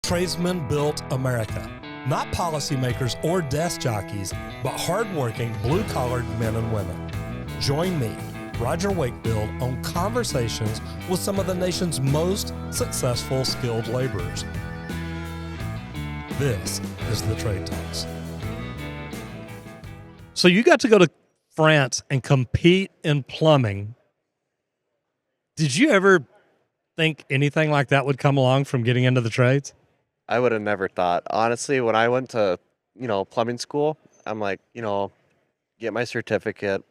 Tradesmen built America. Not policymakers or desk jockeys, but hardworking, blue-collared men and women. Join me, Roger Wakefield, on conversations with some of the nation's most successful skilled laborers. This is the Trade Talks. So you got to go to France and compete in plumbing. Did you ever think anything like that would come along from getting into the trades? I would have never thought. Honestly, when I went to, plumbing school, I'm like, get my certificate,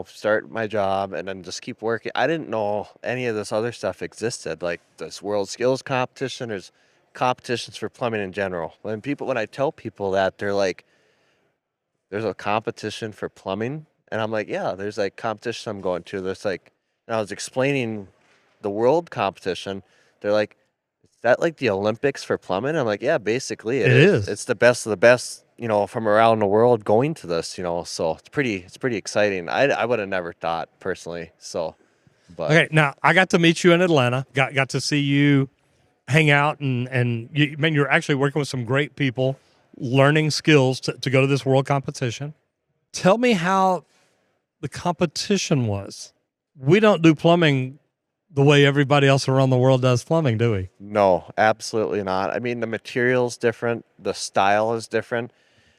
start my job and then just keep working. I didn't know any of this other stuff existed, like this WorldSkills competition. There's competitions for plumbing in general. When I tell people that, they're like, there's a competition for plumbing? And I'm like, yeah, there's like competition I'm going to. There's like, and I was explaining the world competition. They're like, is that like the Olympics for plumbing? I'm like, yeah, basically it is. It's the best of the best, from around the world going to this, so it's pretty exciting. I would have never thought personally. So, but okay, now I got to meet you in Atlanta. Got to see you hang out and you're actually working with some great people, learning skills to go to this world competition. Tell me how the competition was. We don't do plumbing the way everybody else around the world does plumbing, do we? No, absolutely not. I mean, the material's different. The style is different.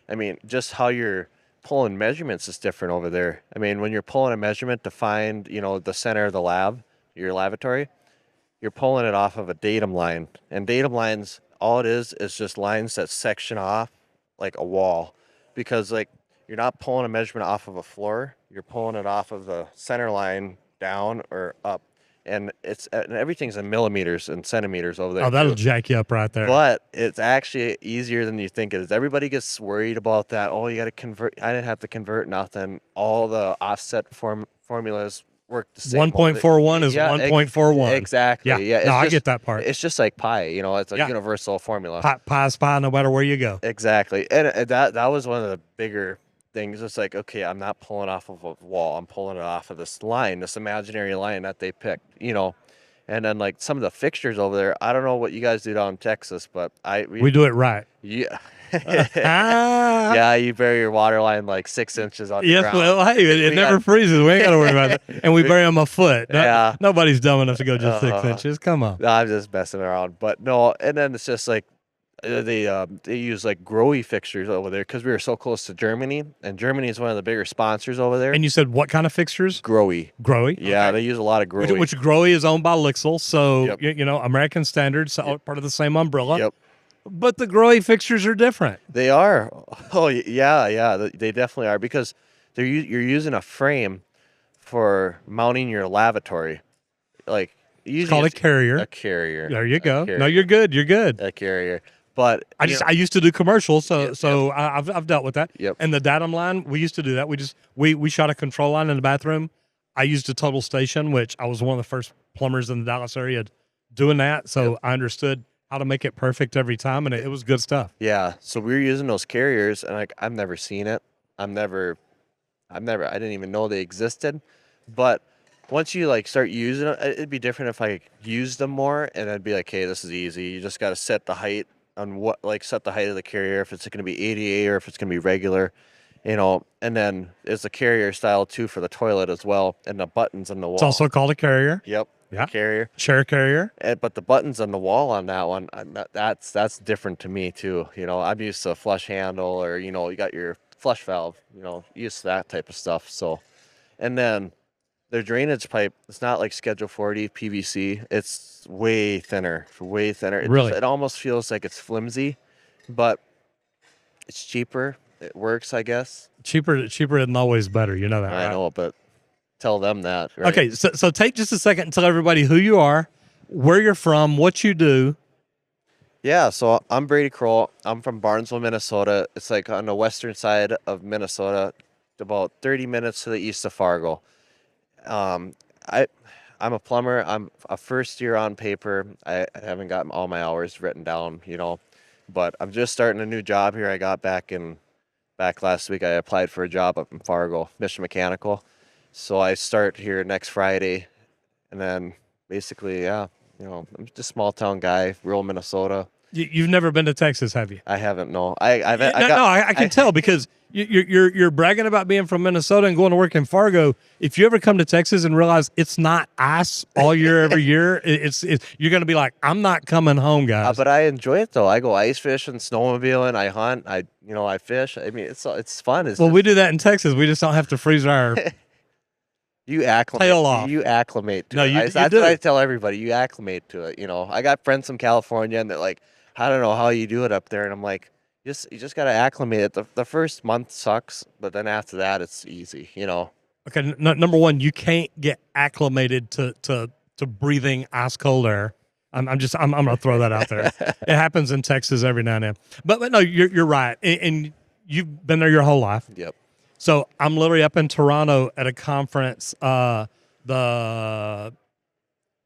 I mean, just how you're pulling measurements is different over there. I mean, when you're pulling a measurement to find, the center of the lab, your lavatory, you're pulling it off of a datum line. And datum lines, all it is just lines that section off like a wall. Because, like, you're not pulling a measurement off of a floor. You're pulling it off of the center line down or up. And everything's in millimeters and centimeters over there. Oh, that'll jack you up right there. But it's actually easier than you think it is. Everybody gets worried about that. Oh, you got to convert. I didn't have to convert nothing. All the offset formulas work the same. 1.41 is 1.41. Exactly. Yeah. No, I get that part. It's just like pi. It's a universal formula. Pi is pi no matter where you go. Exactly. And that was one of the bigger things. It's like, okay, I'm not pulling off of a wall. I'm pulling it off of this line, this imaginary line that they picked, And then like some of the fixtures over there, I don't know what you guys do down in Texas, but we do it right. Yeah. Yeah, you bury your water line like 6 inches on the ground. Well, hey, it never freezes. We ain't got to worry about that. And we bury them a foot. Nobody's dumb enough to go just 6 inches. Come on. No, I'm just messing around. But no, and then it's just like, they use like growy fixtures over there because we were so close to Germany, and Germany is one of the bigger sponsors over there. And you said what kind of fixtures? Growy. Yeah, okay. They use a lot of growy. Which growy is owned by Lixil, so American Standard, so part of the same umbrella. Yep. But the growy fixtures are different. They are. Oh yeah, they definitely are because you're using a frame for mounting your lavatory, like it's called a carrier. A carrier. There you go. No, you're good. You're good. A carrier. But I used to do commercials, so I've dealt with that. Yep. And the datum line, we used to do that. We shot a control line in the bathroom. I used a total station, which I was one of the first plumbers in the Dallas area doing that. So I understood how to make it perfect every time, and it was good stuff. Yeah. So we were using those carriers, and like I've never seen it. I didn't even know they existed. But once you like start using it, it'd be different if I used them more, and I'd be like, hey, this is easy. You just got to set the height on set the height of the carrier, if it's going to be ADA or if it's going to be regular, and then it's a carrier style too for the toilet as well, and the buttons on the wall. It's also called a carrier. Yep. Yeah. Carrier. Share carrier. But the buttons on the wall on that one, that's different to me too. I'm used to a flush handle or, you got your flush valve, used to that type of stuff. So, and then their drainage pipe, it's not like Schedule 40 PVC. It's way thinner. Really? It almost feels like it's flimsy, but it's cheaper. It works, I guess. Cheaper isn't always better. You know that, right? I know, but tell them that. Right? Okay, so take just a second and tell everybody who you are, where you're from, what you do. Yeah, so I'm Brady Kroll. I'm from Barnesville, Minnesota. It's like on the western side of Minnesota, about 30 minutes to the east of Fargo. I'm a plumber. I'm a first year on paper. I haven't gotten all my hours written down, but I'm just starting a new job here. I got back last week. I applied for a job up in Fargo, Mission Mechanical. So I start here next Friday, and then basically, I'm just a small town guy, rural Minnesota. You've never been to Texas, have you? I haven't. No, I I can tell because you're bragging about being from Minnesota and going to work in Fargo. If you ever come to Texas and realize it's not ice all year, every year, you're going to be like, I'm not coming home, guys. But I enjoy it though. I go ice fishing, snowmobiling, I hunt, I fish. I mean, it's fun. It's Well, just, we do that in Texas. We just don't have to freeze our you acclimate. tail off. You acclimate to No, it. you That's do. what I tell everybody. You acclimate to it. I got friends from California, and they're like, I don't know how you do it up there, and I'm like, you just gotta acclimate it. The first month sucks, but then after that, it's easy. Okay, number one, you can't get acclimated to breathing ice cold air. I'm gonna throw that out there. It happens in Texas every now and then. But no, you're right, and you've been there your whole life. Yep. So I'm literally up in Toronto at a conference, the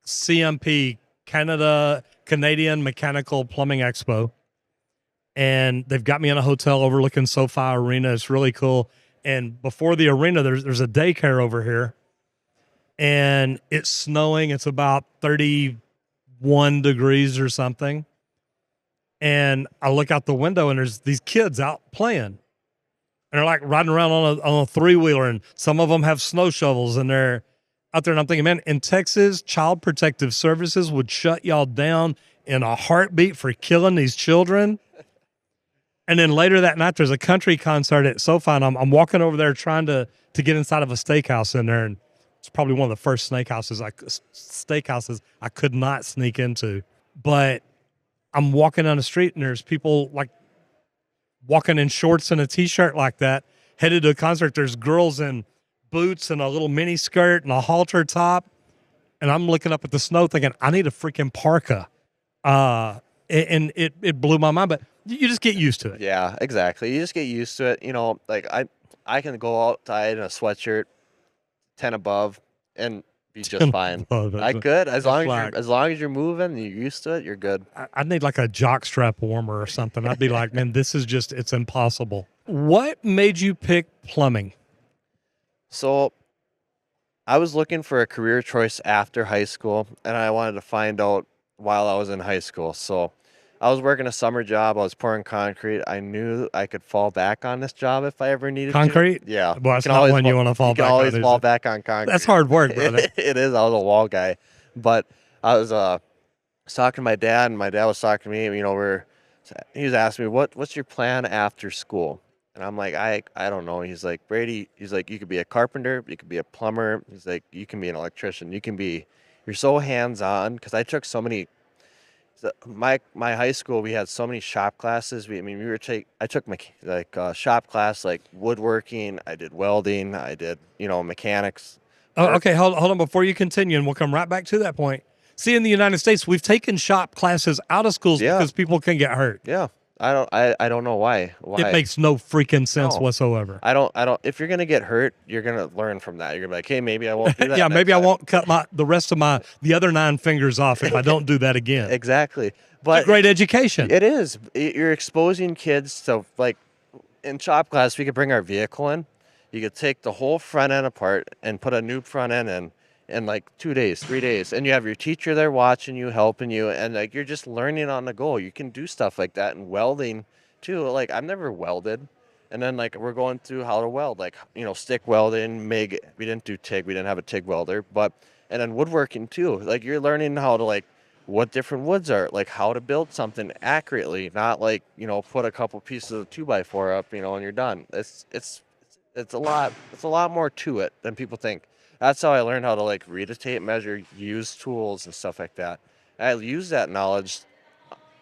CMP Canadian Mechanical Plumbing Expo, and they've got me in a hotel overlooking SoFi Arena. It's really cool. And before the arena, there's a daycare over here, and it's snowing. It's about 31 degrees or something. And I look out the window, and there's these kids out playing. And they're like riding around on a three-wheeler, and some of them have snow shovels, and they're out there. And I'm thinking, man, in Texas, Child Protective Services would shut y'all down in a heartbeat for killing these children. And then later that night, there's a country concert at SoFi, and I'm walking over there trying to get inside of a steakhouse in there, and it's probably one of the first steakhouses I could not sneak into. But I'm walking down the street, and there's people like walking in shorts and a t-shirt like that, headed to a concert. There's girls in boots and a little mini skirt and a halter top. And I'm looking up at the snow thinking, I need a freaking parka. And it blew my mind, but you just get used to it. Yeah, exactly. You just get used to it. Like I can go outside in a sweatshirt, 10 above, and be just fine. I could, as long as you're moving and you're used to it, you're good. I'd need like a jock strap warmer or something. I'd be like, man, this is just, it's impossible. What made you pick plumbing? So I was looking for a career choice after high school, and I wanted to find out while I was in high school. So I was working a summer job. I was pouring concrete. I knew I could fall back on this job if I ever needed concrete? to. Yeah. Well, that's not one you want to fall back on. You can always fall back on concrete. That's hard work, brother. It is. I was a wall guy. But I was talking to my dad, and my dad was talking to me. He was asking me, what's your plan after school? And I'm like, I don't know. He's like, Brady, you could be a carpenter, you could be a plumber. He's like, you can be an electrician. You're so hands-on, because I took so many. My high school, we had so many shop classes. I took shop class, like woodworking. I did welding. I did mechanics. Oh, okay, hold on before you continue, and we'll come right back to that point. See, in the United States, we've taken shop classes out of schools because people can get hurt. Yeah, I don't know why. It makes no freaking sense whatsoever. I don't. If you're gonna get hurt, you're gonna learn from that. You're gonna be like, hey, maybe I won't do that. Yeah, maybe time. I won't cut the rest of the other 9 fingers off if I don't do that again. Exactly. But it's a great education. It is. You're exposing kids to, like, in shop class, we could bring our vehicle in. You could take the whole front end apart and put a new front end in like 2 days, 3 days. And you have your teacher there watching you, helping you. And like, you're just learning on the go. You can do stuff like that. And welding too. Like, I've never welded. And then like, we're going through how to weld, like, stick welding, MIG. We didn't do TIG. We didn't have a TIG welder, and then woodworking too. Like, you're learning how to, like, what different woods are, like how to build something accurately, not like, put a couple pieces of 2x4 up, and you're done. It's a lot more to it than people think. That's how I learned how to, like, read a tape measure, use tools and stuff like that. I use that knowledge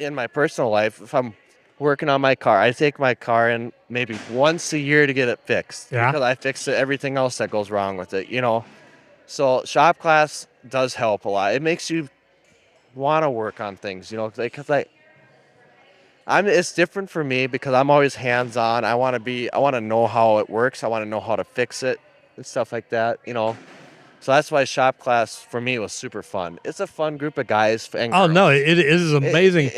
in my personal life. If I'm working on my car, I take my car in maybe once a year to get it fixed. Yeah. Because I fix everything else that goes wrong with it, So shop class does help a lot. It makes you want to work on things, because it's different for me because I'm always hands-on. I want to know how it works. I want to know how to fix it and stuff like that, So that's why shop class for me was super fun. It's a fun group of guys. And oh, no, it is amazing.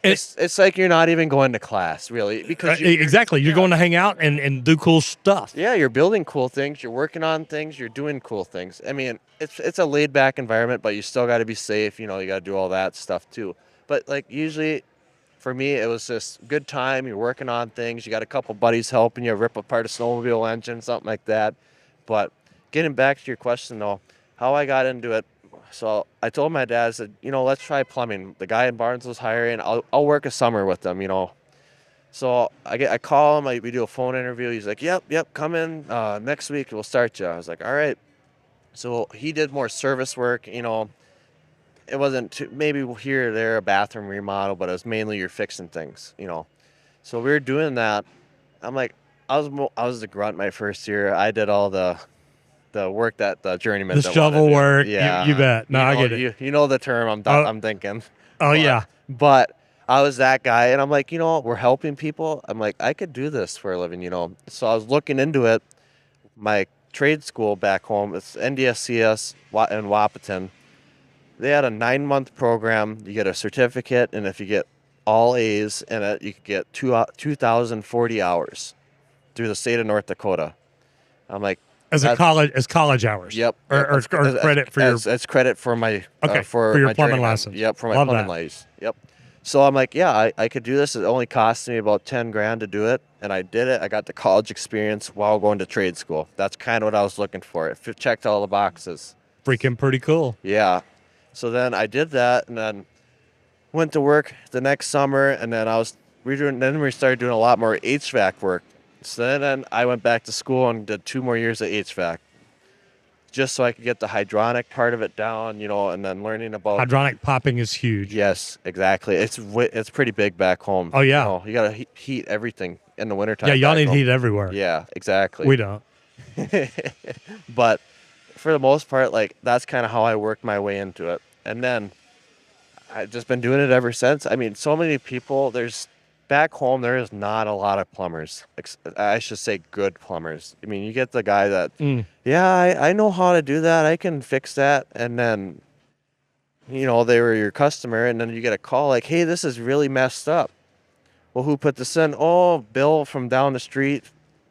It's like you're not even going to class, really, because exactly. You're going to hang out and do cool stuff. Yeah, you're building cool things. You're working on things. You're doing cool things. I mean, it's a laid back environment, but you still got to be safe. You got to do all that stuff too. But like usually, for me, it was just good time. You're working on things. You got a couple buddies helping you rip apart a snowmobile engine, something like that. But getting back to your question, though, how I got into it. So I told my dad, I said, let's try plumbing. The guy in Barnes was hiring. I'll work a summer with them, So I call him. We do a phone interview. He's like, yep, come in next week. We'll start you. I was like, all right. So he did more service work. It wasn't maybe here or there a bathroom remodel, but it was mainly you're fixing things. So we were doing that. I'm like, I was the grunt my first year. I did all the work that the journeyman. The shovel work. Yeah, you bet. No, I get it. You know the term I'm thinking. Oh, yeah. But I was that guy, and I'm like, we're helping people. I'm like, I could do this for a living, So I was looking into it. My trade school back home, it's NDSCS in Wahpeton. They had a 9-month program. You get a certificate, and if you get all A's in it, you could get 2,040 hours through the state of North Dakota. I'm like, as college hours. Yep. Or credit for your. As credit for my for your my plumbing journeyman. license. Yep, for my Love plumbing that. license. Yep. So I'm like, yeah, I could do this. It only cost me about $10,000 to do it, and I did it. I got the college experience while going to trade school. That's kind of what I was looking for. It checked all the boxes. Freaking pretty cool. Yeah. So then I did that, and then went to work the next summer, and then we started doing a lot more HVAC work. So then I went back to school and did 2 more years of HVAC, just so I could get the hydronic part of it down, and then learning about Hydronic popping is huge. Yes, exactly. It's pretty big back home. Oh, yeah. You got to heat everything in the wintertime. Yeah, y'all need home. heat everywhere. Yeah, exactly. We don't. But for the most part, that's kind of how I worked my way into it. And then I've just been doing it ever since. I mean, so many people, back home, there is not a lot of plumbers. I should say good plumbers. I mean, you get the guy that, I know how to do that. I can fix that. And then, they were your customer, and then you get a call like, hey, this is really messed up. Well, who put this in? Oh, Bill from down the street,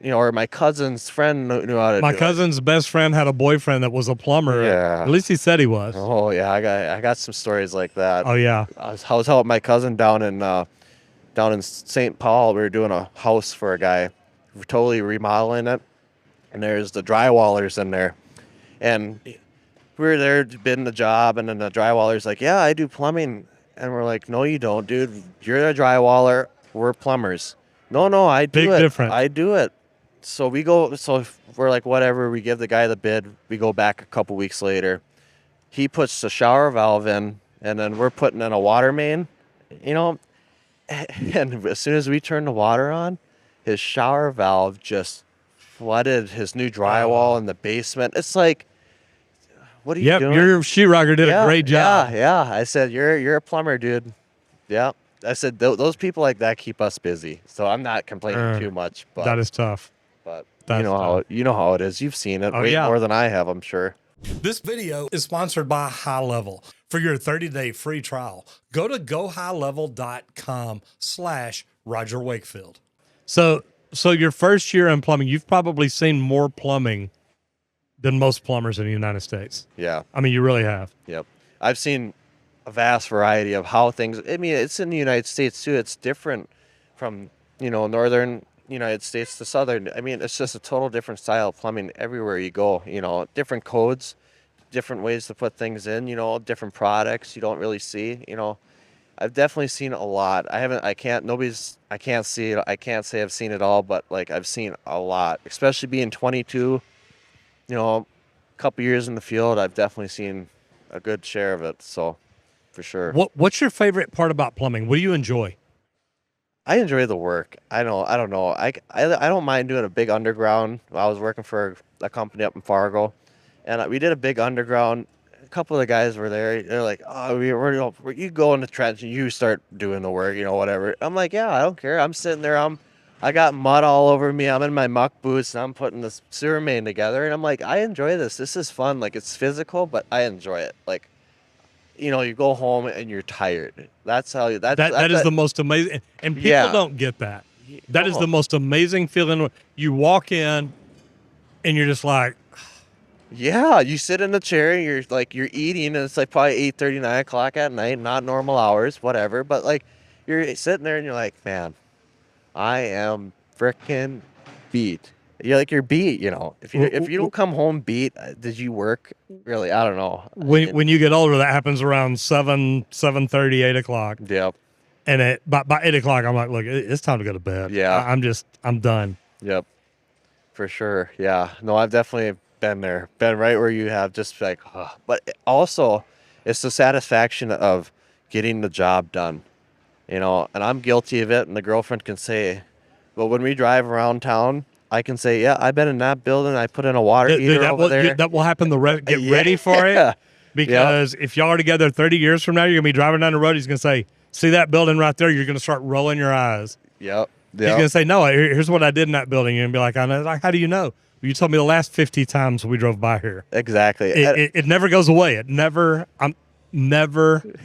or my cousin's friend knew how to do it. My cousin's best friend had a boyfriend that was a plumber. Yeah. At least he said he was. Oh, yeah. I got some stories like that. Oh, yeah. I was helping my cousin down in St. Paul. We were doing a house for a guy. We're totally remodeling it. And there's the drywallers in there. And we were there bidding the job, and then the drywaller's like, yeah, I do plumbing. And we're like, no, you don't, dude. You're a drywaller. We're plumbers. No, I do it. Big difference. I do it. So we're like, whatever. We give the guy the bid. We go back a couple weeks later. He puts the shower valve in, and then we're putting in a water main, And as soon as we turn the water on, his shower valve just flooded his new drywall in the basement. It's like, what are you doing? Your sheetrocker did a great job. Yeah. I said, you're a plumber, dude. Yeah. I said, those people like that keep us busy. So I'm not complaining too much. But that is tough. But That's you know how it is. You've seen it way yeah. more than I have, I'm sure. This video is sponsored by High Level. For your 30-day free trial, go to gohighlevel.com/Roger Wakefield. So your first year in plumbing, you've probably seen more plumbing than most plumbers in the United States. Yeah. I mean, you really have. Yep. I've seen a vast variety of how things, I mean, it's in the United States too. It's different from, northern United States to southern. I mean, it's just a total different style of plumbing everywhere you go, different codes, different ways to put things in, different products you don't really see, I've definitely seen a lot. I can't say I've seen it all, but I've seen a lot, especially being 22, a couple years in the field. I've definitely seen a good share of it. So for sure. What's your favorite part about plumbing? What do you enjoy? I enjoy the work. I don't know. I don't mind doing a big underground. I was working for a company up in Fargo, and we did a big underground. A couple of the guys were there. They're like, "Oh, you go in the trench and you start doing the work, whatever." I'm like, "Yeah, I don't care. I'm sitting there. I got mud all over me. I'm in my muck boots, and I'm putting this sewer main together." And I'm like, "I enjoy this. This is fun. It's physical, but I enjoy it. You go home and you're tired. That's how that is the most amazing, and people don't get that. That is the most amazing feeling. You walk in and you're just like, yeah, you sit in the chair and you're eating, and it's probably 8:30, 9 o'clock at night, not normal hours, whatever. But you're sitting there and you're like, man, I am freaking beat. You're beat, you know. If you don't come home beat, did you work? Really, I don't know. When you get older, that happens around 7:30, 8 o'clock. Yep. And by 8 o'clock, I'm like, look, it's time to go to bed. Yeah. I'm done. Yep. For sure. Yeah. No, I've definitely been there. Been right where you have, just like, but also it's the satisfaction of getting the job done, you know, and I'm guilty of it. And the girlfriend can say, but when we drive around town, I can say, yeah, I've been in that building. I put in a water heater over there. That will happen. Get ready for it. Because if y'all are together 30 years from now, you're going to be driving down the road. He's going to say, see that building right there? You're going to start rolling your eyes. Yep. He's going to say, no, here's what I did in that building. You're going to be like, I know. Like, how do you know? Well, you told me the last 50 times we drove by here. Exactly. It never goes away. It never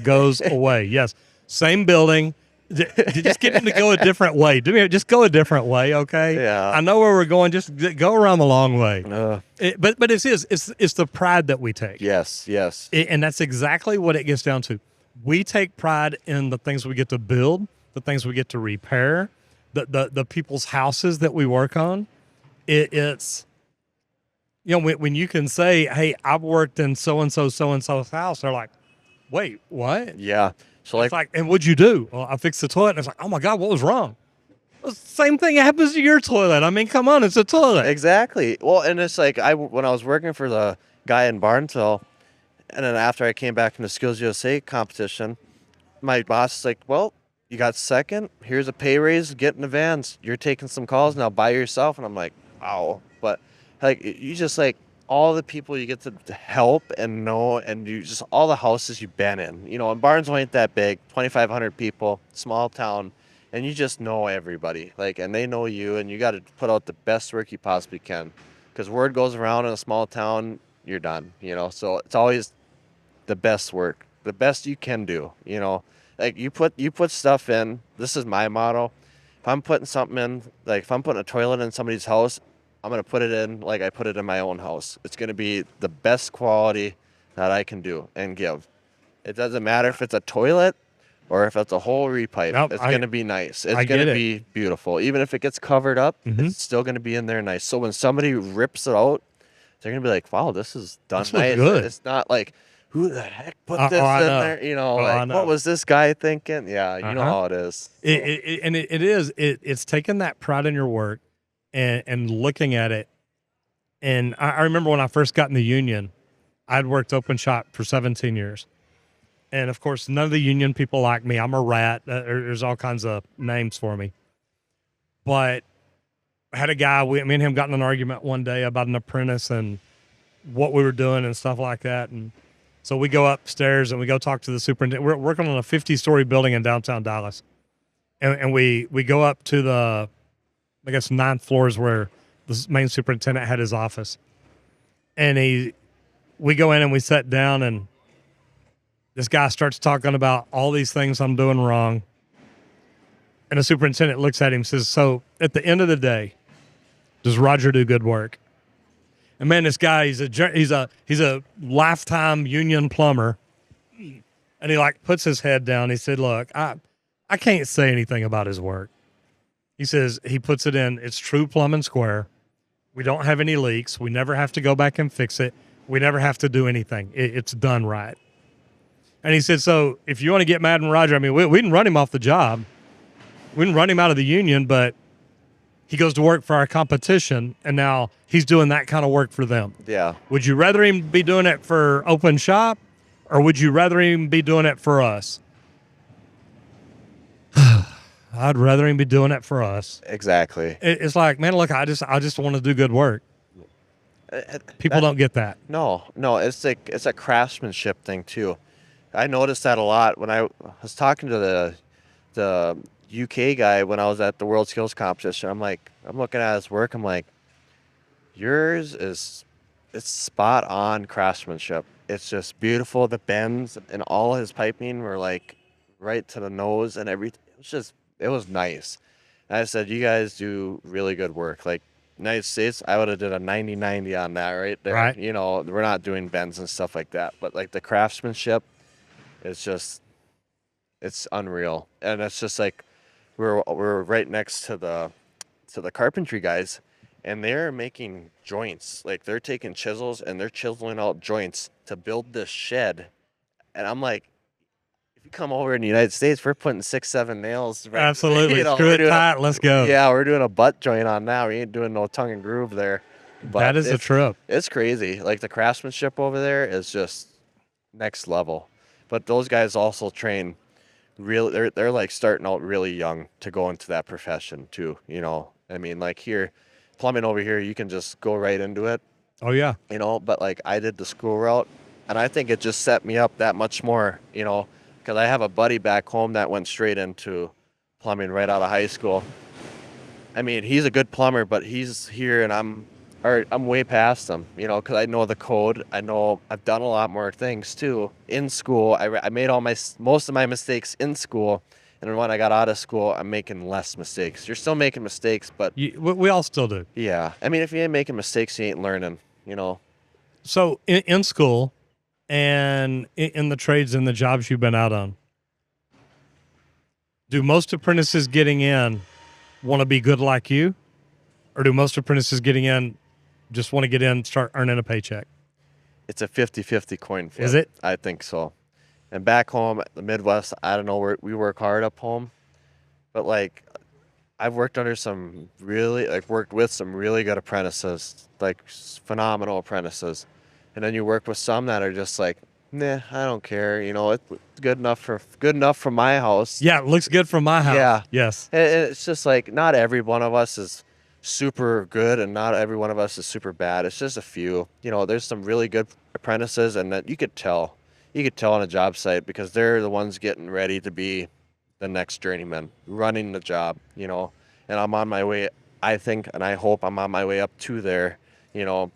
goes away. Yes. Same building. Just get him to go a different way. Just go a different way, okay? Yeah. I know where we're going. Just go around the long way. But it's the pride that we take. Yes. And that's exactly what it gets down to. We take pride in the things we get to build, the things we get to repair, the people's houses that we work on. It's, you know, when you can say, hey, I've worked in so-and-so's house, they're like, wait, what? Yeah. So it's like, and what'd you do? Well, I fixed the toilet. And it's like, oh my God, what was wrong? Well, same thing happens to your toilet. I mean, come on, it's a toilet. Exactly. Well, and it's like when I was working for the guy in Barnesville, and then after I came back from the SkillsUSA competition, my boss is like, well, you got second. Here's a pay raise. Get in the vans. You're taking some calls now by yourself. And I'm like, wow. But like, you just like all the people you get to help and know, and you just all the houses you've been in. You know, and Barnesville ain't that big, 2,500 people, small town, and you just know everybody. Like, and they know you, and you got to put out the best work you possibly can, because word goes around in a small town, you're done. You know, so it's always the best work, the best you can do. You know, like you put stuff in. This is my motto. If I'm putting something in, like if I'm putting a toilet in somebody's house, I'm going to put it in like I put it in my own house. It's going to be the best quality that I can do and give. It doesn't matter if it's a toilet or if it's a whole repipe. Nope, it's going to be nice. It's going to be beautiful. Even if it gets covered up, it's still going to be in there nice. So when somebody rips it out, they're going to be like, wow, this is done nice. Good. It's not like, who the heck put this in there? You know, like, what was this guy thinking? Yeah, you know how it is. It's taking that pride in your work and looking at it. And I remember when I first got in the union, I'd worked open shop for 17 years. And of course, none of the union people like me. I'm a rat. There's all kinds of names for me. But I had a guy, me and him got in an argument one day about an apprentice and what we were doing and stuff like that. And so we go upstairs and we go talk to the superintendent. We're working on a 50-story building in downtown Dallas. And we go up to the, I guess, 9th floor is where the main superintendent had his office. And we go in and we sat down, and this guy starts talking about all these things I'm doing wrong. And the superintendent looks at him and says, so at the end of the day, does Roger do good work? And man, this guy, he's a lifetime union plumber. And he like puts his head down. He said, look, I can't say anything about his work. He says, he puts it in, it's true plumb and square. We don't have any leaks. We never have to go back and fix it. We never have to do anything. It's done right. And he said, so if you want to get mad at Roger, I mean, we didn't run him off the job. We didn't run him out of the union, but he goes to work for our competition, and now he's doing that kind of work for them. Yeah. Would you rather him be doing it for open shop, or would you rather him be doing it for us? I'd rather him be doing it for us. Exactly. It's like, man, look, I just want to do good work. People don't get that. No, it's like it's a craftsmanship thing too. I noticed that a lot when I was talking to the UK guy when I was at the WorldSkills competition. I'm looking at his work. I'm like, yours it's spot on craftsmanship. It's just beautiful. The bends and all his piping were like right to the nose and everything. It was nice. And I said, you guys do really good work. Like United States, I would have did a 90-90 on that right there. Right. You know, we're not doing bends and stuff like that. But like the craftsmanship, it's just It's unreal. And it's just like we're right next to the carpentry guys, and they're making joints. Like they're taking chisels and they're chiseling out joints to build this shed. And I'm like, if you come over in the United States, we're putting 6, 7 nails right. Absolutely. You know, Screw we're it doing tight. Let's go. yeah, we're doing a butt joint on that. We ain't doing no tongue and groove there. But That is a trip. it's crazy. Like the craftsmanship over there is just next level. But those guys also train really, they're like starting out really young to go into that profession too, you know. I mean, like here, plumbing over here, you can just go right into it, Oh, yeah. you know, but like I did the school route, and I think it just set me up that much more, you know, because I have a buddy back home that went straight into plumbing right out of high school. I mean, he's a good plumber, but he's here and I'm way past him, you know, because I know the code. I know I've done a lot more things too in school. I made most of my mistakes in school, and when I got out of school, I'm making less mistakes. You're still making mistakes, but We all still do. yeah, I mean, if you ain't making mistakes, you ain't learning, you know. So in school and in the trades and the jobs you've been out on, do most apprentices getting in want to be good like you? Or do most apprentices getting in just want to get in, start earning a paycheck? It's a 50-50 coin flip. Is it? I think so. And back home, the Midwest, I don't know, we work hard up home, but like I've worked with some really good apprentices, like phenomenal apprentices. And then you work with some that are just like, nah, I don't care. You know, it's good enough for my house. Yeah, it looks good from my house. Yeah. Yes. And it's just like not every one of us is super good and not every one of us is super bad. It's just a few. You know, there's some really good apprentices, and that you could tell on a job site because they're the ones getting ready to be the next journeyman running the job, you know. And I'm on my way, I think, and I hope I'm on my way up to there, you know,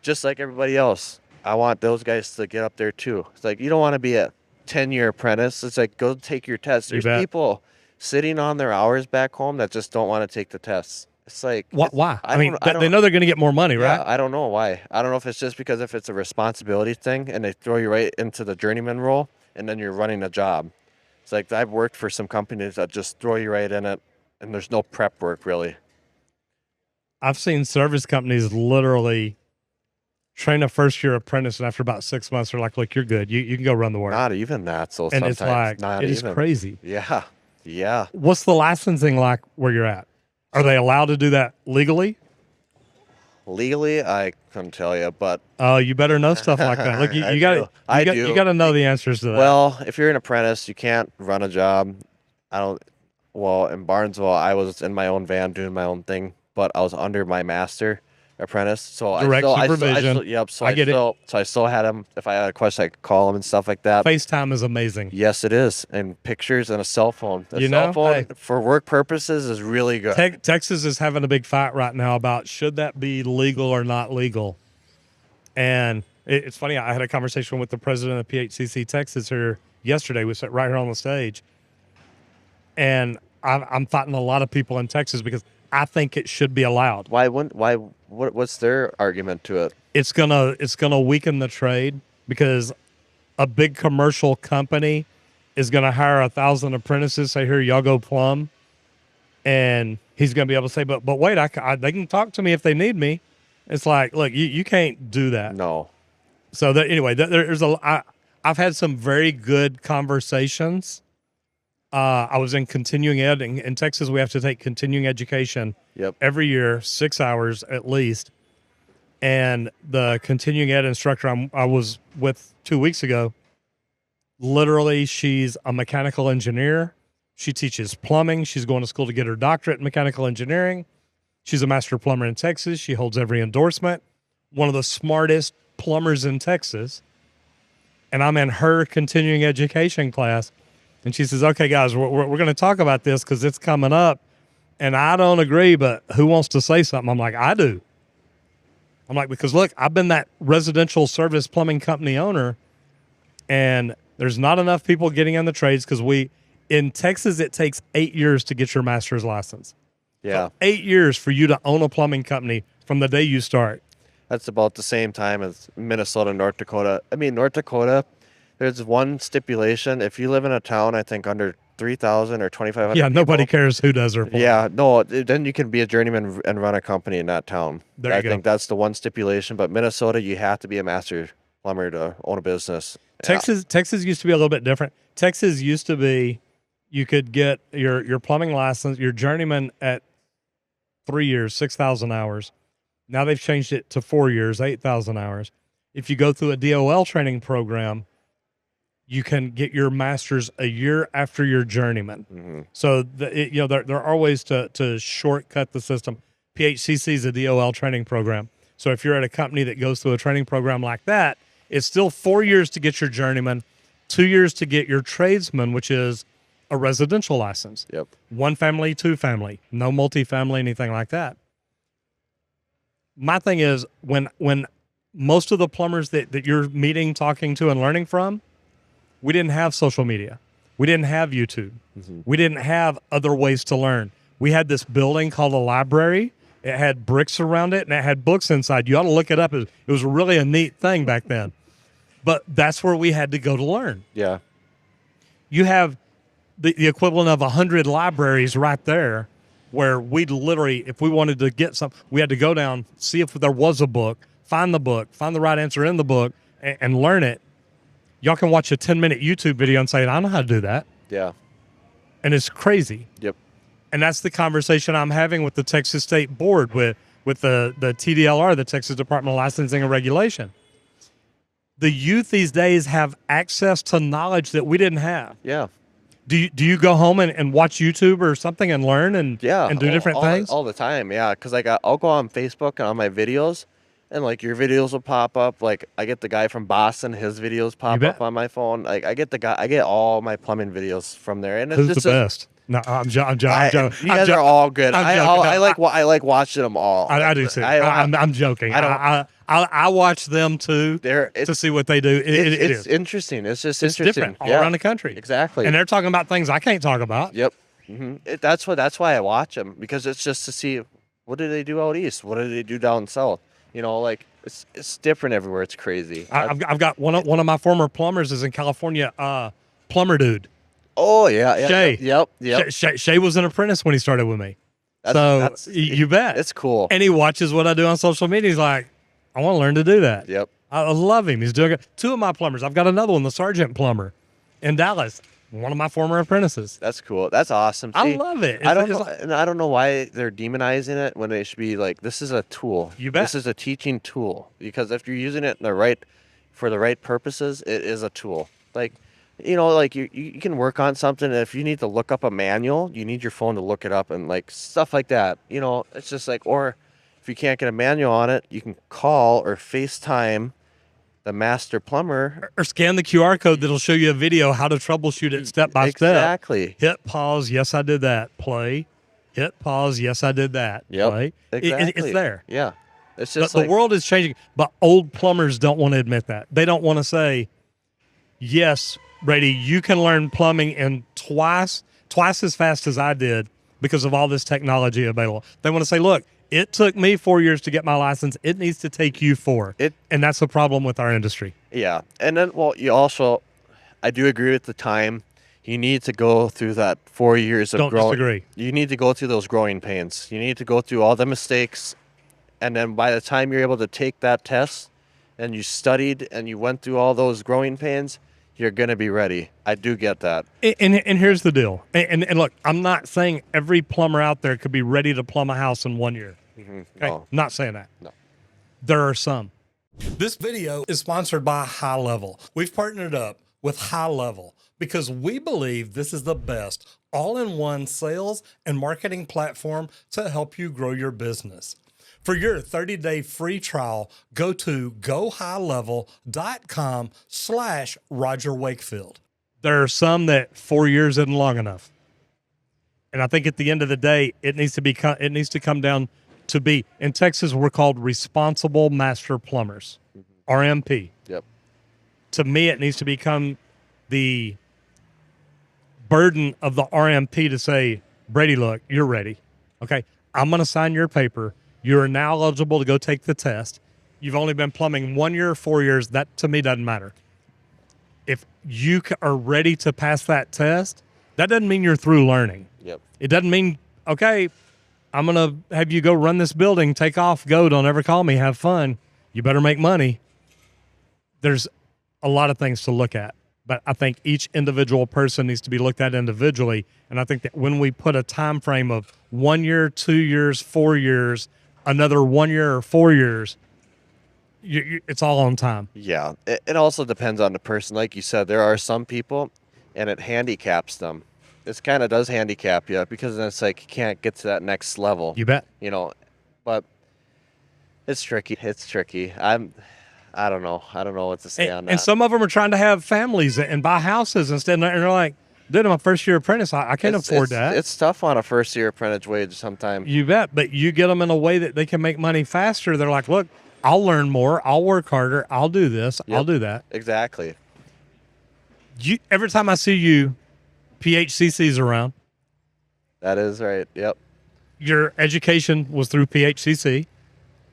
just like everybody else. I want those guys to get up there too. It's like you don't want to be a 10-year apprentice. It's like go take your test. You There's bet. people sitting on their hours back home that just don't want to take the tests. It's like Why? I mean, I don't- they know they're going to get more money, yeah, right? I don't know why. I don't know if it's just because if it's a responsibility thing and they throw you right into the journeyman role and then you're running a job. It's like I've worked for some companies that just throw you right in it and there's no prep work really. I've seen service companies literally train a first-year apprentice, and after about 6 months, they're like, "Look, you're good. You can go run the work." Not even that. So And sometimes it's like, not it is even. crazy. Yeah. Yeah. What's the licensing like where you're at? Are they allowed to do that legally? Legally, I couldn't tell you, but Oh, you better know stuff like that. Look, I you got do. I do. you got to know the answers to that. well, if you're an apprentice, you can't run a job. Well, in Barnesville, I was in my own van doing my own thing, but I was under my master apprentice. So Direct supervision. yep. So I get it. So I still had him. If I had a question, I could call him and stuff like that. FaceTime is amazing. Yes, it is. And pictures and a cell phone. The You cell know, phone hey. for work purposes is really good. Texas is having a big fight right now about should that be legal or not legal. And it's funny. I had a conversation with the president of PHCC Texas here yesterday. We sat right here on the stage, and I'm fighting a lot of people in Texas because I think it should be allowed. Why wouldn't? Why? What's their argument to it? It's gonna weaken the trade because a big commercial company is gonna hire 1,000 apprentices. Say, here, y'all go plumb, and he's gonna be able to say, but wait, they can talk to me if they need me. It's like, look, you can't do that. No. So anyway, I've had some very good conversations. I was in continuing ed in Texas. We have to take continuing education Yep. every year, 6 hours at least. And the continuing ed instructor I was with 2 weeks ago, literally, she's a mechanical engineer. She teaches plumbing. She's going to school to get her doctorate in mechanical engineering. She's a master plumber in Texas. She holds every endorsement. One of the smartest plumbers in Texas. And I'm in her continuing education class. And she says, okay, guys, we're going to talk about this because it's coming up. And I don't agree, but who wants to say something? I'm like, I do. I'm like, because look, I've been that residential service plumbing company owner, and there's not enough people getting in the trades because in Texas, it takes 8 years to get your master's license. Yeah. So 8 years for you to own a plumbing company from the day you start. That's about the same time as Minnesota and North Dakota. I mean, North Dakota, There's one stipulation. If you live in a town, I think under 3,000 or 2,500 Yeah, nobody people, cares who does their plumbing. yeah, no, then you can be a journeyman and run a company in that town. There you I go. think that's the one stipulation. But Minnesota, you have to be a master plumber to own a business. Texas used to be a little bit different. Texas used to be you could get your plumbing license, your journeyman at 3 years, 6,000 hours. Now they've changed it to 4 years, 8,000 hours. If you go through a DOL training program, you can get your master's a year after your journeyman. Mm-hmm. So there are ways to shortcut the system. PHCC is a DOL training program. So if you're at a company that goes through a training program like that, it's still 4 years to get your journeyman, 2 years to get your tradesman, which is a residential license. Yep. 1 family, 2 family, no multifamily, anything like that. My thing is when most of the plumbers that you're meeting, talking to, and learning from, we didn't have social media. We didn't have YouTube. Mm-hmm. We didn't have other ways to learn. We had this building called a library. It had bricks around it, and it had books inside. You ought to look it up. It was really a neat thing back then. But that's where we had to go to learn. Yeah. You have the equivalent of 100 libraries right there where we'd literally, if we wanted to get some, we had to go down, see if there was a book, find the right answer in the book, and learn it. Y'all can watch a 10-minute YouTube video and say, I know how to do that. Yeah. And it's crazy. Yep. And that's the conversation I'm having with the Texas State Board, with the TDLR, the Texas Department of Licensing and Regulation. The youth these days have access to knowledge that we didn't have. Yeah. Do you go home and watch YouTube or something and learn and do different things? All the time, yeah. Because like I'll go on Facebook and on my videos, and like your videos will pop up. Like I get the guy from Boston, his videos pop up on my phone. Like I get all my plumbing videos from there. And who's the best? No, I'm joking. You guys are all good. I like watching them all. I do too. I'm joking. I watch them too to see what they do. It's interesting. It's just interesting. Different all around the country. Exactly. And they're talking about things I can't talk about. Yep. Mm-hmm. That's why I watch them, because it's just to see what do they do out east, what do they do down south. You know, like it's different everywhere. It's crazy. I've got one of my former plumbers is in California. Plumber dude. Oh yeah. Shay. Yep. Shay was an apprentice when he started with me. You bet. It's cool. And he watches what I do on social media. He's like, I want to learn to do that. Yep. I love him. He's doing it. 2 of my plumbers. I've got another one, the sergeant plumber in Dallas. One of my former apprentices. That's cool. That's awesome. See, I love it. I don't know why they're demonizing it when they should be like, this is a tool. You bet. This is a teaching tool, because if you're using it for the right purposes, it is a tool. Like, you know, like you can work on something. And if you need to look up a manual, you need your phone to look it up and like stuff like that. You know, it's just like, or if you can't get a manual on it, you can call or FaceTime the master plumber, or scan the QR code that'll show you a video how to troubleshoot it step by step. Exactly. Hit pause. Yes, I did that. Play. Hit pause. Yes, I did that. Yep. Play. Exactly. It's there. Yeah. It's just the world is changing, but old plumbers don't want to admit that. They don't want to say, yes, Brady, you can learn plumbing in twice as fast as I did because of all this technology available. They want to say, look, it took me 4 years to get my license. It needs to take you 4. And that's the problem with our industry. Yeah. And then, well, I do agree with the time. You need to go through that 4 years of growing. Don't disagree. You need to go through those growing pains. You need to go through all the mistakes. And then by the time you're able to take that test and you studied and you went through all those growing pains, you're going to be ready. I do get that. And here's the deal. And look, I'm not saying every plumber out there could be ready to plumb a house in 1 year. Mm-hmm. Okay? No. Not saying that. No. There are some. This video is sponsored by High Level. We've partnered up with High Level because we believe this is the best all-in-one sales and marketing platform to help you grow your business. For your 30-day free trial, go to gohighlevel.com/Roger Wakefield. There are some that 4 years isn't long enough. And I think at the end of the day, it needs to come down to be, in Texas, we're called responsible master plumbers, RMP. Yep. To me, it needs to become the burden of the RMP to say, Brady, look, you're ready. Okay, I'm going to sign your paper. You're now eligible to go take the test. You've only been plumbing 1 year or 4 years. That, to me, doesn't matter. if you are ready to pass that test, that doesn't mean you're through learning. Yep. It doesn't mean, okay, I'm going to have you go run this building, take off, go, don't ever call me, have fun. You better make money. There's a lot of things to look at, but I think each individual person needs to be looked at individually. And I think that when we put a time frame of 1 year, 2 years, 4 years, another 1 year or 4 years, it's all on time. Yeah. It also depends on the person. Like you said, there are some people, and it handicaps them. This kind of does handicap you because then it's like you can't get to that next level. You bet. You know, but it's tricky. It's tricky. I don't know. I don't know what to say on that. And some of them are trying to have families and buy houses instead. And they're like, dude, I'm a first year apprentice. I can't afford that. It's tough on a first year apprentice wage sometimes. You bet. But you get them in a way that they can make money faster. They're like, look, I'll learn more. I'll work harder. I'll do this. Yep. I'll do that. Exactly. Every time I see you, PHCC's around. That is right. Yep. Your education was through PHCC.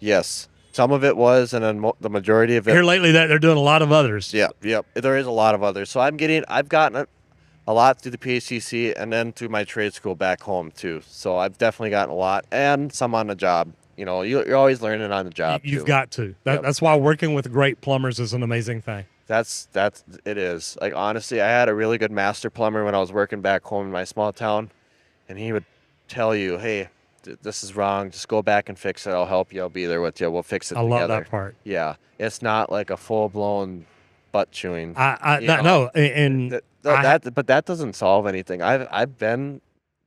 Yes. Some of it was, and then the majority of it. Here lately, they're doing a lot of others. Yep. There is a lot of others. So I've gotten a lot through the PHCC and then through my trade school back home too. So I've definitely gotten a lot, and some on the job. You know, you're always learning on the job. You've too. got to. That's why working with great plumbers is an amazing thing. It is. Like, honestly, I had a really good master plumber when I was working back home in my small town, and he would tell you, hey, this is wrong. Just go back and fix it. I'll help you. I'll be there with you. We'll fix it together. I love that part. Yeah. It's not like a full-blown butt chewing. No. And but that doesn't solve anything. I've been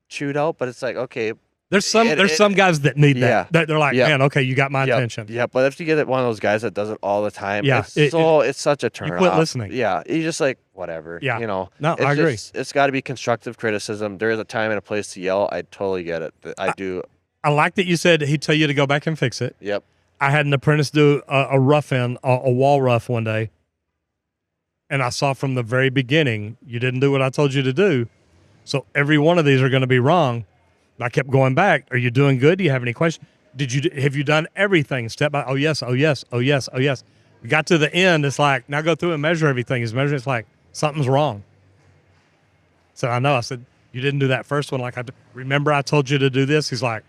chewed out, but it's like, okay. There's some guys that need that. They're like, man, okay, you got my attention. Yeah, but if you get one of those guys that does it all the time, it's such a turn off. You quit listening. Yeah, you just like, whatever. Yeah. You know. No, I agree. It's got to be constructive criticism. There is a time and a place to yell. I totally get it. I do. I like that you said he'd tell you to go back and fix it. Yep. I had an apprentice do a rough in, a wall rough one day, and I saw from the very beginning, you didn't do what I told you to do, so every one of these are going to be wrong. I kept going back. Are you doing good? Do you have any questions? Have you done everything step by? Oh yes, oh yes, oh yes, oh yes. We got to the end. It's like, now go through and measure everything. He's measuring. It's like something's wrong. So I know. I said, you didn't do that first one. Like, remember I told you to do this. He's like,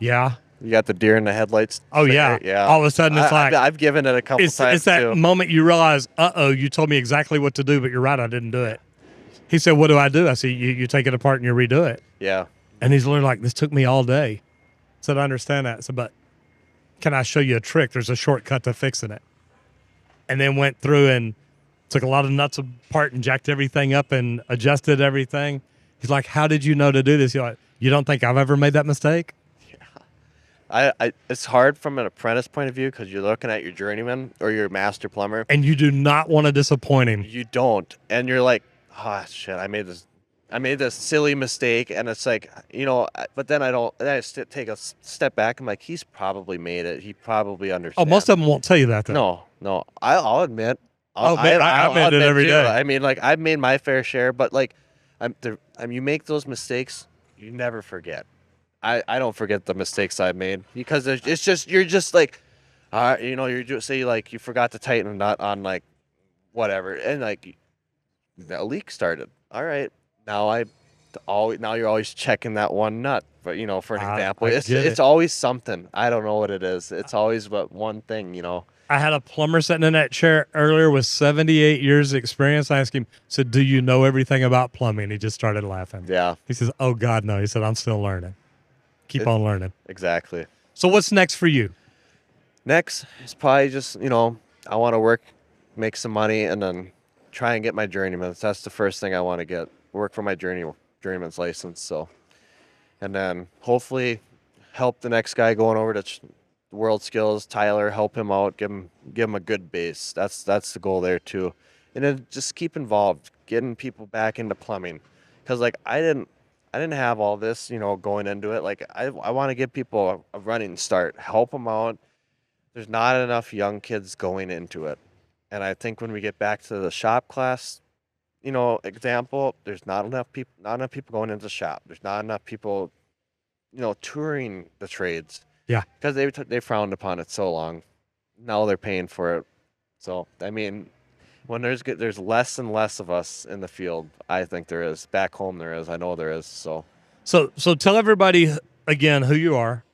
yeah. You got the deer in the headlights. Oh yeah. Yeah. All of a sudden it's like, I've given it a couple times. It's that too. moment you realize, you told me exactly what to do, but you're right, I didn't do it. He said, what do? I said, you take it apart and you redo it. Yeah. And he's literally like, this took me all day. I said, I understand that. I said, but can I show you a trick? There's a shortcut to fixing it. And then went through and took a lot of nuts apart and jacked everything up and adjusted everything. He's like, how did you know to do this? You're like, you don't think I've ever made that mistake? Yeah. It's hard from an apprentice point of view because you're looking at your journeyman or your master plumber. And you do not want to disappoint him. You don't. And you're like, oh shit, I made this silly mistake, and it's like, you know, but then I take a step back. I'm like, he's probably made it. He probably understands. Oh, most of them won't tell you that though. No, I'll admit. I admit it every day. I mean, like, I've made my fair share, but like, you make those mistakes, you never forget. I don't forget the mistakes I've made because it's just, you're just like, you know, you're just, say like you forgot to tighten a nut on like whatever, and like a leak started. All right. Now you're always checking that one nut, but you know, for an example, it's always something. I don't know what it is. It's always but one thing, you know. I had a plumber sitting in that chair earlier with 78 years experience. I asked him, said, do you know everything about plumbing? He just started laughing. Yeah. He says, oh God, no. He said, I'm still learning. Keep on learning. Exactly. So what's next for you? Next is probably just, you know, I want to work, make some money, and then try and get my journeyman. That's the first thing I want to get. Work for my journeyman's license. So, and then hopefully help the next guy going over to WorldSkills, Tyler, help him out, give him a good base. That's the goal there too. And then just keep involved, getting people back into plumbing. Cause like I didn't have all this, you know, going into it. Like I want to give people a running start, help them out. There's not enough young kids going into it. And I think when we get back to the shop class, you know, example, there's not enough people going into the shop. There's not enough people, you know, touring the trades. Yeah. Because they frowned upon it so long. Now they're paying for it. So, I mean, when there's less and less of us in the field. I think there is. Back home there is. I know there is. So So tell everybody again who you are,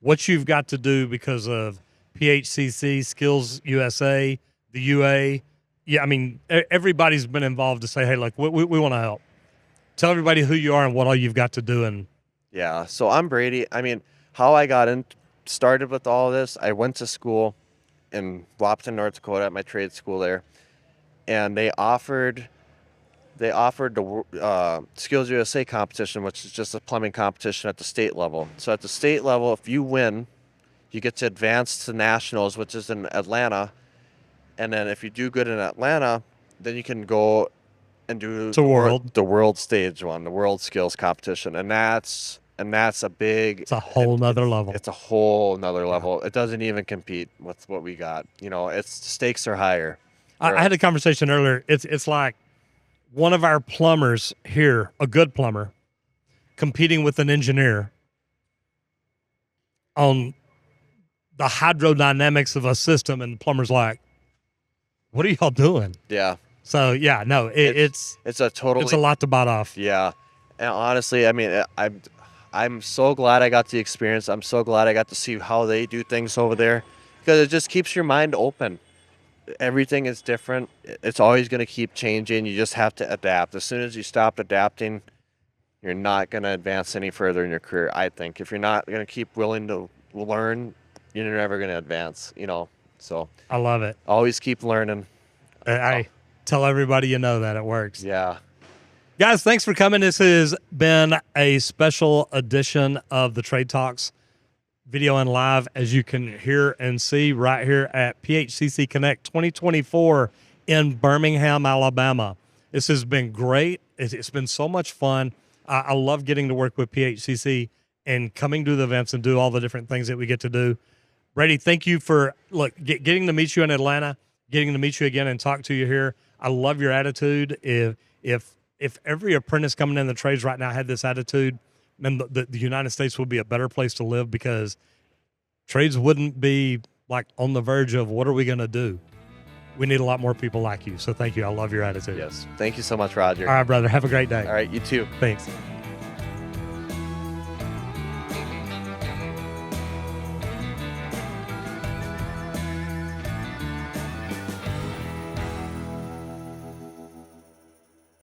what you've got to do because of PHCC, Skills USA, the UA. Yeah, I mean, everybody's been involved to say, hey, look, we want to help. Tell everybody who you are and what all you've got to do. And yeah, so I'm Brady. I mean, how I got started with all this, I went to school in Lopton, North Dakota at my trade school there, and they offered the Skills USA competition, which is just a plumbing competition at the state level. So at the state level, if you win, you get to advance to nationals, which is in Atlanta. And then if you do good in Atlanta, then you can go and do the world stage one, the WorldSkills competition. And that's a big, it's a whole nother level. It's a whole nother level. It doesn't even compete with what we got. Stakes are higher. I had a conversation earlier. It's like one of our plumbers here, a good plumber, competing with an engineer on the hydrodynamics of a system, and the plumber's like, what are y'all doing? Yeah. So yeah, no, it's a lot to bite off. Yeah. And honestly, I mean, I'm so glad I got the experience. I'm so glad I got to see how they do things over there, because it just keeps your mind open. Everything is different. It's always going to keep changing. You just have to adapt. As soon as you stop adapting, you're not going to advance any further in your career, I think. If you're not going to keep willing to learn, you're never going to advance, So I love it. Always keep learning. I tell everybody that it works. Yeah. Guys, thanks for coming. This has been a special edition of the Trade Talks video and live, as you can hear and see right here at PHCC Connect 2024 in Birmingham, Alabama. This has been great. It's been so much fun. I love getting to work with PHCC and coming to the events and do all the different things that we get to do. Brady, thank you for getting to meet you in Atlanta, getting to meet you again and talk to you here. I love your attitude. If every apprentice coming in the trades right now had this attitude, then the United States would be a better place to live, because trades wouldn't be like on the verge of what are we going to do. We need a lot more people like you. So thank you. I love your attitude. Yes. Thank you so much, Roger. All right, brother. Have a great day. All right. You too. Thanks.